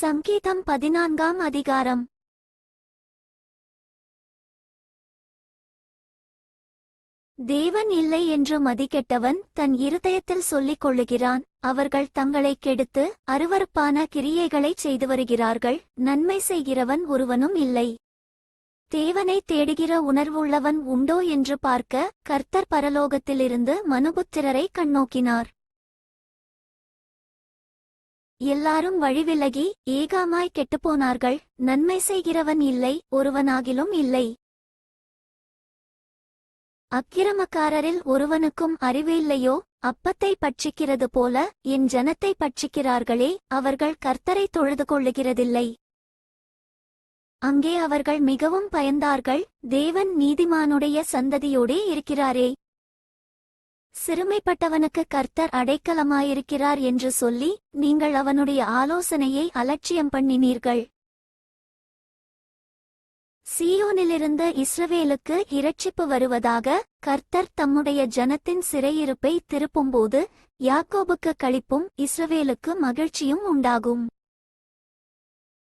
சங்கீதம் 14ஆம் அதிகாரம். தேவன் இல்லை என்று மதிகெட்டவன் தன் இருதயத்தில் சொல்லிக் கொள்ளுகிறான். அவர்கள் தங்களைக் கெடுத்து அருவருப்பான கிரியைகளைச் செய்து வருகிறார்கள். நன்மை செய்கிறவன் ஒருவனும் இல்லை. தேவனை தேடுகிற உணர்வுள்ளவன் உண்டோ என்று பார்க்க கர்த்தர் பரலோகத்திலிருந்து மனுபுத்திரரை கண்ணோக்கினார். எல்லாரும் வழிவிலகி ஏகாமாய் கெட்டுப்போனார்கள். நன்மை செய்கிறவன் இல்லை, ஒருவனாகிலும் இல்லை. அக்கிரமக்காரரில் ஒருவனுக்கும் அறிவு இல்லையோ? அப்பத்தை பட்சிக்கிறது போல என் ஜனத்தை பட்சிக்கிறார்களே, அவர்கள் கர்த்தரை தொழுது கொள்ளுகிறதில்லை. அங்கே அவர்கள் மிகவும் பயந்தார்கள். தேவன் நீதிமானுடைய சந்ததியோடே இருக்கிறாரே. சிறுமைப்பட்டவனுக்கு கர்த்தர் அடைக்கலமாயிருக்கிறார் என்று சொல்லி நீங்கள் அவனுடைய ஆலோசனையை அலட்சியம் பண்ணினீர்கள். சீயோனிலிருந்து இஸ்ரவேலுக்கு இரட்சிப்பு வருவதாக கர்த்தர் தம்முடைய ஜனத்தின் சிறையிருப்பை திருப்பும்போது யாக்கோபுக்கு களிப்பும் இஸ்ரவேலுக்கு மகிழ்ச்சியும் உண்டாகும்.